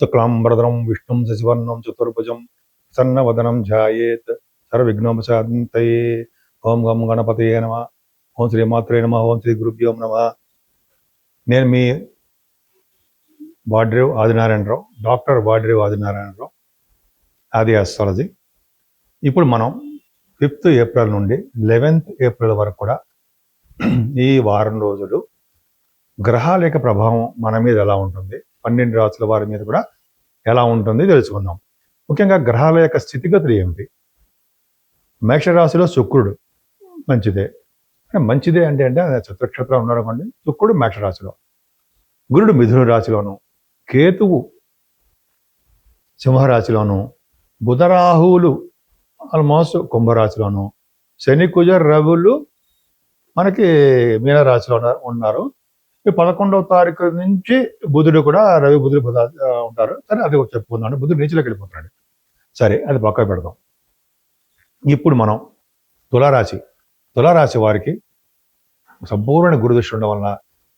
శుక్లాంబరధరం విష్ణుం శశివర్ణం చతుర్భుజం సన్నవదనం ధ్యాయేత్ సర్వవిఘ్నోపశాంతయే. ఓం గం గణపతయే నమ. ఓం శ్రీ మాత్రే నమ. ఓం శ్రీ గురుభ్యో నమ. నేను మీ వాడ్రేవ్ ఆదినారాయణరావు, డాక్టర్ వాడ్రేవ్ ఆదినారాయణరావు, ఆది ఆస్ట్రాలజీ. ఇప్పుడు మనం 5th ఏప్రిల్ నుండి 11th ఏప్రిల్ వరకు కూడా ఈ వారం రోజులు గ్రహాల యొక్క ప్రభావం మన మీద ఎలా ఉంటుంది, 12 రాశుల వారి మీద కూడా ఎలా ఉంటుంది తెలుసుకుందాం. ముఖ్యంగా గ్రహాల యొక్క స్థితిగతులు ఏమిటి. మేషరాశిలో శుక్రుడు మంచిదే. మంచిదే అంటే చతుర్నక్షత్రం ఉన్నాడు అనుకోండి. శుక్రుడు మేషరాశిలో, గురుడు మిథున రాశిలోను, కేతువు సింహరాశిలోను, బుధరాహువులు ఆల్మోస్ట్ కుంభరాశిలోను, శని కుజ రవులు మనకి మీనరాశిలో ఉన్నారు. 11వ తారీఖు నుంచి బుధుడు కూడా, రవి బుధుడు ఉంటారు. సరే, అది చెప్పుకుందాం. బుధుడు నీచులోకి వెళ్ళిపోతున్నాడు. సరే, అది పక్క పెడదాం. ఇప్పుడు మనం తులారాశి వారికి సంపూర్ణ గురుదృష్టి ఉండడం వలన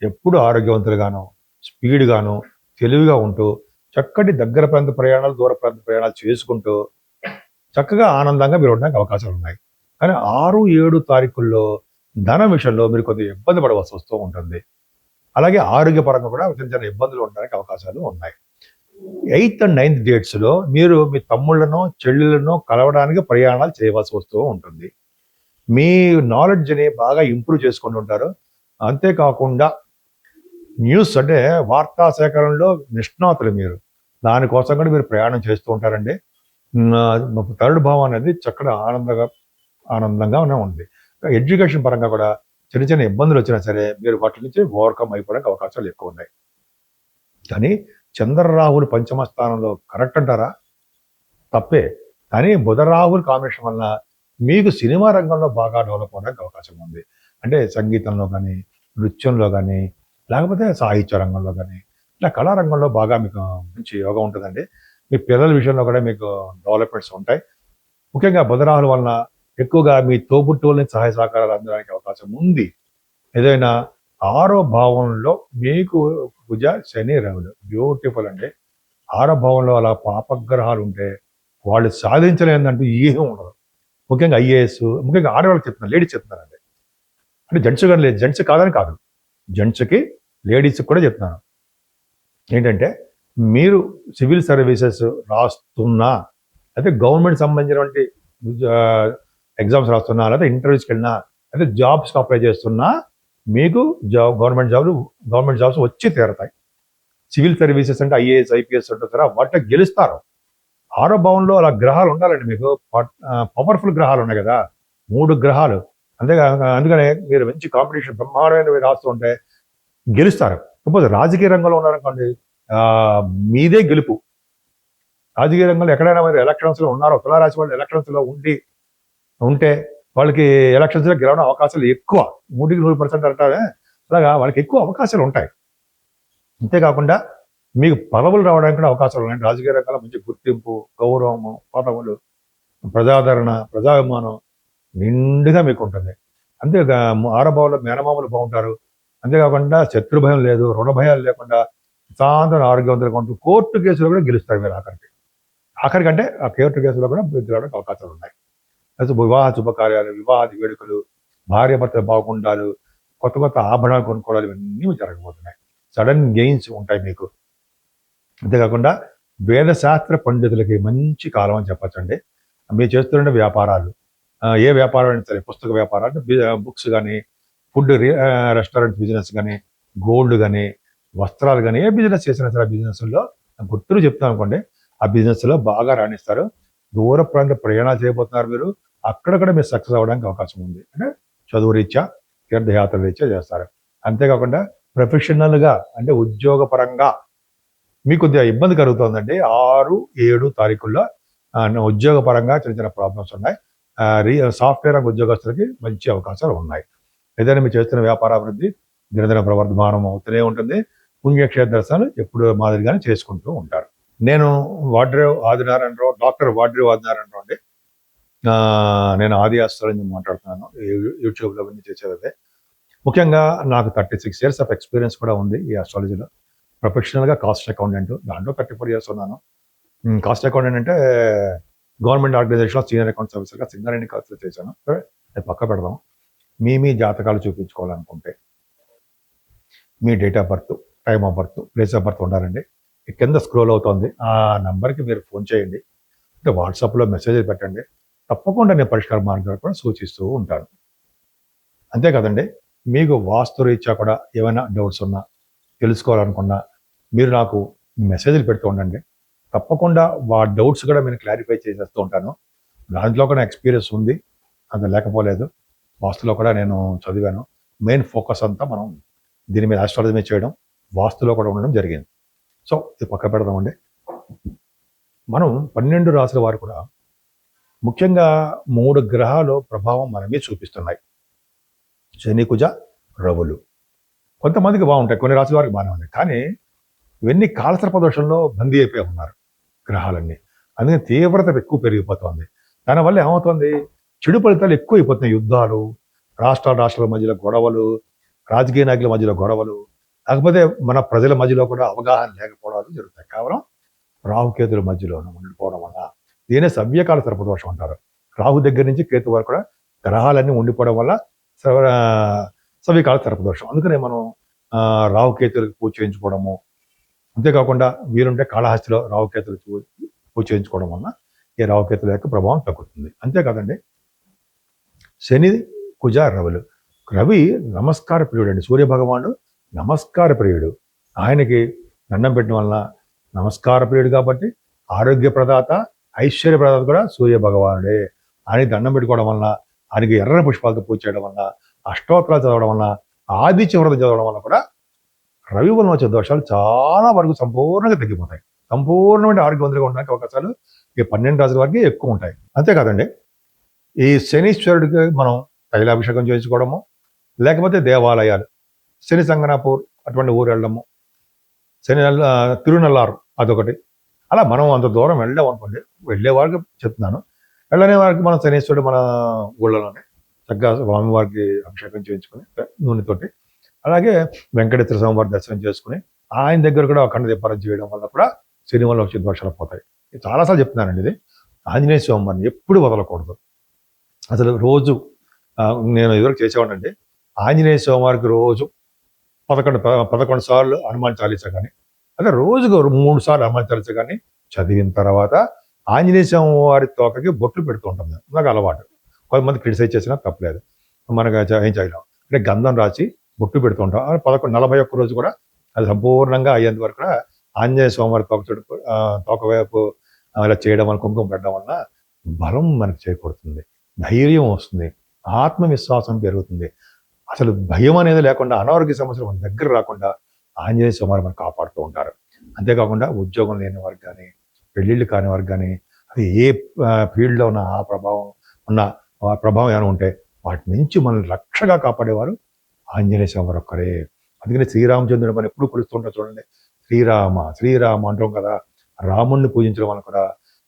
ఎప్పుడు ఆరోగ్యవంతులుగాను, స్పీడ్గాను, తెలివిగా ఉంటూ చక్కటి దగ్గర ప్రాంత ప్రయాణాలు, దూర ప్రాంత ప్రయాణాలు చేసుకుంటూ చక్కగా ఆనందంగా మీరు ఉండడానికి అవకాశాలు ఉన్నాయి. కానీ 6, 7 తారీఖుల్లో ధన విషయంలో మీరు కొద్దిగా ఇబ్బంది పడవలసి వస్తూ ఉంటుంది. అలాగే ఆరోగ్యపరంగా కూడా చిన్న చిన్న ఇబ్బందులు ఉండడానికి అవకాశాలు ఉన్నాయి. 8th and 9th డేట్స్లో మీరు మీ తమ్ముళ్ళను, చెల్లెలను కలవడానికి ప్రయాణాలు చేయవలసి వస్తూ ఉంటుంది. మీ నాలెడ్జ్ని బాగా ఇంప్రూవ్ చేసుకుంటూ ఉంటారు. అంతేకాకుండా న్యూస్ అంటే వార్తా సేకరణలో నిష్ణాతులు మీరు. దానికోసం కూడా మీరు ప్రయాణం చేస్తూ ఉంటారండి. 3rd భావం అనేది చక్కగా ఆనందంగానే ఉంది. ఎడ్యుకేషన్ పరంగా కూడా చిన్న చిన్న ఇబ్బందులు వచ్చినా సరే మీరు వాటి నుంచి ఓవర్కమ్ అయిపోవడానికి అవకాశాలు ఎక్కువ ఉన్నాయి. కానీ చంద్రరాహులు పంచమ స్థానంలో కరెక్ట్ అంటారా? తప్పే. కానీ బుధరాహులు కాంబినేషన్ వలన మీకు సినిమా రంగంలో బాగా డెవలప్ అవడానికి అవకాశం ఉంది. అంటే సంగీతంలో కానీ, నృత్యంలో కానీ, లేకపోతే సాహిత్య రంగంలో కానీ, ఇలా కళారంగంలో బాగా మీకు మంచి యోగం ఉంటుందండి. మీ పిల్లల విషయంలో కూడా మీకు డెవలప్మెంట్స్ ఉంటాయి. ముఖ్యంగా బుధరాహుల వలన ఎక్కువగా మీ తోబుట్టువులని సహాయ సహకారాలు అందడానికి అవకాశం ఉంది. ఏదైనా 6వ భావంలో మీకు కుజ, శని, రవులు బ్యూటిఫుల్ అండి. 6వ భావంలో అలా పాపగ్రహాలు ఉంటే వాళ్ళు సాధించలేదంటూ ఏమీ ఉండదు. ముఖ్యంగా ఐఏఎస్, ముఖ్యంగా ఆడవాళ్ళకి చెప్తున్నారు, లేడీస్ చెప్తున్నారండి. అంటే జెంట్స్ కానీ లేదు, జెంట్స్ కాదని కాదు, జెంట్స్కి లేడీస్కి కూడా చెప్తున్నాను. ఏంటంటే మీరు సివిల్ సర్వీసెస్ రాస్తున్నా, అయితే గవర్నమెంట్ సంబంధించినటువంటి ఎగ్జామ్స్ రాస్తున్నా, లేకపోతే ఇంటర్వ్యూస్కి వెళ్ళినా, అయితే జాబ్స్కి అప్లై చేస్తున్నా మీకు గవర్నమెంట్ జాబ్స్ వచ్చి తీరతాయి. సివిల్ సర్వీసెస్ అంటే ఐఏఎస్, ఐపీఎస్ ఉంటారా, వాటిలో గెలుస్తారు. 6వ భావంలో అలా గ్రహాలు ఉండాలండి. మీకు పవర్ఫుల్ గ్రహాలు ఉన్నాయి కదా, 3 గ్రహాలు. అందుకనే మీరు మంచి కాంపిటీషన్ బ్రహ్మాండమైనవి రాస్తూ ఉంటే గెలుస్తారు. సపోజ్ రాజకీయ రంగంలో ఉన్నారనుకోండి, మీదే గెలుపు. రాజకీయ రంగంలో ఎక్కడైనా మీరు ఎలక్షన్స్లో ఉన్నారో, తులారాశి వాళ్ళు ఎలక్షన్స్లో ఉంటే వాళ్ళకి ఎలక్షన్స్లో గెలవడం అవకాశాలు ఎక్కువ. 100% అంటారే, అలాగా వాళ్ళకి ఎక్కువ అవకాశాలు ఉంటాయి. అంతేకాకుండా మీకు పదవులు రావడానికి కూడా అవకాశాలు ఉన్నాయి. రాజకీయ రంగంలో మంచి గుర్తింపు, గౌరవము, పదవులు, ప్రజాదరణ, ప్రజాభిమానం నిండుగా మీకు ఉంటుంది. అంతేగా 6వ భావంలో మేనమామలు బాగుంటారు. అంతేకాకుండా శత్రు భయం లేదు, రుణ భయాలు లేకుండా ప్రశాంతమైన ఆరోగ్యవంతులుగా ఉంటూ కోర్టు కేసులు కూడా గెలుస్తారు మీరు. ఆఖరికంటే ఆ కోర్టు కేసులో కూడా గెలవడానికి అవకాశాలు ఉన్నాయి. వివాహ శుభకార్యాలు, వివాహాది వేడుకలు, భార్యాభర్తల బాగుండాలు, కొత్త ఆభరణాలు కొనుక్కోవడాలు, ఇవన్నీ జరగబోతున్నాయి. సడన్ గెయిన్స్ ఉంటాయి మీకు. అంతేకాకుండా వేదశాస్త్ర పండితులకి మంచి కాలం అని చెప్పచ్చండి. మీరు చేస్తున్న వ్యాపారాలు, ఏ వ్యాపారం అయినా సరే, పుస్తక వ్యాపారాలు, బుక్స్ కానీ, ఫుడ్ రెస్టారెంట్ బిజినెస్ కానీ, గోల్డ్ కానీ, వస్త్రాలు కానీ, ఏ బిజినెస్ చేసినా సరే ఆ బిజినెస్లో గుర్తులు చెప్తాను అనుకోండి, ఆ బిజినెస్లో బాగా రాణిస్తారు. దూర ప్రాంత ప్రయాణాలు చేయబోతున్నారు మీరు, అక్కడ మీరు సక్సెస్ అవ్వడానికి అవకాశం ఉంది. అంటే చదువు రీత్యా, తీర్థయాత్ర రీత్యా చేస్తారు. అంతేకాకుండా ప్రొఫెషనల్గా అంటే ఉద్యోగపరంగా మీకు కొద్దిగా ఇబ్బంది కలుగుతుందండి. 6, 7 తారీఖుల్లో ఉద్యోగపరంగా చిన్న చిన్న ప్రాబ్లమ్స్ ఉన్నాయి. సాఫ్ట్వేర్ రంగ ఉద్యోగస్తులకి మంచి అవకాశాలు ఉన్నాయి. ఏదైనా మీరు చేస్తున్న వ్యాపారాభివృద్ధి దినదిన ప్రవర్ధమానం అవుతూనే ఉంటుంది. పుణ్యక్షేత్ర దర్శనాలు ఎప్పుడు మాదిరిగానే చేసుకుంటూ ఉంటారు. నేను వాడ్రేవ్ ఆదినారాయణరావు, డాక్టర్ వాడ్రేవ్ ఆదినారాయణరావు అండి. నేను ఆది ఆస్ట్రాలజీ మాట్లాడుతున్నాను. యూట్యూబ్లో అవన్నీ చేసేదే. ముఖ్యంగా నాకు 36 years ఆఫ్ ఎక్స్పీరియన్స్ కూడా ఉంది ఈ ఆస్ట్రాలజీలో. ప్రొఫెషనల్గా కాస్ట్ అకౌంటెంట్, దాంట్లో 34 ఇయర్స్ ఉన్నాను. కాస్ట్ అకౌంటెంట్ అంటే గవర్నమెంట్ ఆర్గనైజేషన్లో సీనియర్ అకౌంట్స్ ఆఫీసర్గా సింగరేణి కాస్ట్లో చేశాను. సరే, అది పక్క పెడదాం. మీ జాతకాలు చూపించుకోవాలనుకుంటే మీ date of birth, time of birth, place of birth ఉండాలండి. కింద స్క్రోల్ అవుతుంది, ఆ నెంబర్కి మీరు ఫోన్ చేయండి, అంటే వాట్సాప్లో మెసేజ్ పెట్టండి. తప్పకుండా నేను పరిష్కార మార్గాలు కూడా సూచిస్తూ ఉంటాను. అంతే కదండి, మీకు వాస్తు రీత్యా కూడా ఏమైనా డౌట్స్ ఉన్నా, తెలుసుకోవాలనుకున్నా మీరు నాకు మెసేజ్లు పెడుతూ ఉండండి. తప్పకుండా డౌట్స్ కూడా నేను క్లారిఫై చేసేస్తూ ఉంటాను. దాంట్లో కూడా ఎక్స్పీరియన్స్ ఉంది, అది లేకపోలేదు. వాస్తులో కూడా నేను చదివాను. మెయిన్ ఫోకస్ అంతా మనం దీని మీద ఆస్ట్రాలజీ మీద చేయడం, వాస్తులో కూడా ఉండడం జరిగింది. సో ఇది పక్క పెడదామండి. మనం 12 రాసుల వారు కూడా ముఖ్యంగా 3 గ్రహాలు ప్రభావం మన మీద చూపిస్తున్నాయి. శని, కుజ, రవులు. కొంతమందికి బాగుంటాయి, కొన్ని రాసుల వారికి బాగానే ఉన్నాయి. కానీ ఇవన్నీ కాలసర్ప దోషంలో బందీ అయిపోయి ఉన్నారు గ్రహాలన్నీ. అందుకని తీవ్రత ఎక్కువ పెరిగిపోతుంది. దానివల్ల ఏమవుతుంది, చెడు ఫలితాలు ఎక్కువ అయిపోతున్నాయి. యుద్ధాలు, రాష్ట్రాల మధ్యలో గొడవలు, రాజకీయ నాయకుల మధ్యలో గొడవలు, లేకపోతే మన ప్రజల మధ్యలో కూడా అవగాహన లేకపోవడాలు జరుగుతాయి. కేవలం రాహుకేతుల మధ్యలో ఉండిపోవడం వల్ల దీనే సవ్యకాల సర్పదోషం అంటారు. రాహు దగ్గర నుంచి కేతు వరకు కూడా గ్రహాలన్నీ ఉండిపోవడం వల్ల సవ్యకాల సర్పదోషం. అందుకనే మనం రాహుకేతులకు పూజ చేయించుకోవడము, అంతేకాకుండా వీరుంటే కాళహస్తిలో రాహుకేతులు పూజ చేయించుకోవడం వల్ల ఈ రాహుకేతుల యొక్క ప్రభావం తగ్గుతుంది. అంతేకాదండి, శని, కుజ, రవులు. రవి నమస్కార ప్రియుడు అండి, సూర్యభగవానుడు నమస్కార ప్రియుడు. ఆయనకి దండం పెట్టడం వల్ల నమస్కార ప్రియుడు కాబట్టి ఆరోగ్య ప్రదాత, ఐశ్వర్య ప్రదాత కూడా సూర్య భగవానుడే. ఆయనకి దండం పెట్టుకోవడం వల్ల, ఆయనకి ఎర్ర పుష్పాలతో పూజ చేయడం వల్ల, అష్టోత్తరాలు చదవడం వల్ల, ఆదిత్య వ్రతం చదవడం వల్ల కూడా రవి వలన వచ్చే దోషాలు చాలా వరకు సంపూర్ణంగా తగ్గిపోతాయి. సంపూర్ణమైన ఆరోగ్యవంతులుగా ఉండడానికి అవకాశాలు ఈ 12 రాసుల వరకు ఎక్కువ ఉంటాయి. అంతేకాదండి, ఈ శనీశ్వరుడికి మనం తైలాభిషేకం చేయించుకోవడము, లేకపోతే దేవాలయాలు, శని సంగనాపూర్ అటువంటి ఊరు వెళ్ళడము, తిరునల్లారు అదొకటి. అలా మనం అంత దూరం వెళ్ళాం అనుకోండి, వెళ్ళే వారికి చెప్తున్నాను, వెళ్ళనే వారికి మనం శనీశ్వరుడు మన ఊళ్ళలోనే చక్కగా స్వామివారికి అభిషేకం చేయించుకొని నూనెతోటి, అలాగే వెంకటేశ్వర స్వామి వారి దర్శనం చేసుకుని ఆయన దగ్గర కూడా అఖండ దీపారం చేయడం వల్ల కూడా శని వల్ల వచ్చే దోషాలు పోతాయి. చాలాసార్లు చెప్తున్నానండి ఇది. ఆంజనేయ స్వామి వారిని ఎప్పుడు వదలకూడదు. అసలు రోజు నేను ఎదురు చేసేవాడినండి, ఆంజనేయ స్వామి వారికి రోజు 11 సార్లు హనుమాన్ చాలీసా కానీ, అదే రోజుకు 3 సార్లు హనుమాన్ చాలీసా కానీ చదివిన తర్వాత ఆంజనేయ స్వామి వారి తోకకి బొట్లు పెడుతూ ఉంటాం. నాకు అలవాటు. కొంతమంది క్రిటిసైజ్ చేసినా తప్పలేదు, మనకు ఏం చేయలేం. అంటే గంధం రాసి బొట్టు పెడుతూ ఉంటాం. 41 రోజు కూడా అది సంపూర్ణంగా అయ్యేంత వరకు కూడా ఆంజనేయ స్వామి వారి తోక వైపు ఇలా చేయడం వల్ల, కుంకుమ పెట్టడం వల్ల బలం మనకు చేకూరుతుంది, ధైర్యం వస్తుంది, ఆత్మవిశ్వాసం పెరుగుతుంది. అసలు భయం అనేది లేకుండా, అనారోగ్య సమస్యలు మన దగ్గర రాకుండా ఆంజనేయ స్వామి వారు మనకు కాపాడుతూ ఉంటారు. అంతేకాకుండా ఉద్యోగం లేని వారికి కానీ, పెళ్ళిళ్ళు కాని వారికి కానీ, అది ఏ ఫీల్డ్లో ఉన్న ఆ ప్రభావం ఏమైనా ఉంటే వాటి నుంచి మనల్ని రక్షగా కాపాడేవారు ఆంజనేయ స్వామి వారు ఒక్కరే. అందుకని శ్రీరామచంద్రుడు మనం ఎప్పుడు కొలుస్తుంటాం చూడండి, శ్రీరామ అంటాం కదా. రాముణ్ణి పూజించడం వల్ల కూడా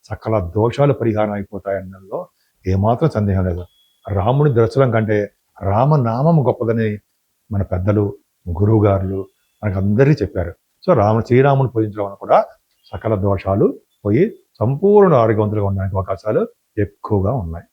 సకల దోషాలు పరిహారం అయిపోతాయన్నలో ఏమాత్రం సందేహం లేదు. రాముని దర్శనం కంటే రామనామం గొప్పదని మన పెద్దలు, గురువుగారులు మనకు అందరికీ చెప్పారు. సో శ్రీరాముని పూజించడం వల్ల కూడా సకల దోషాలు పోయి సంపూర్ణ ఆరోగ్యవంతులుగా ఉండడానికి అవకాశాలు ఎక్కువగా ఉన్నాయి.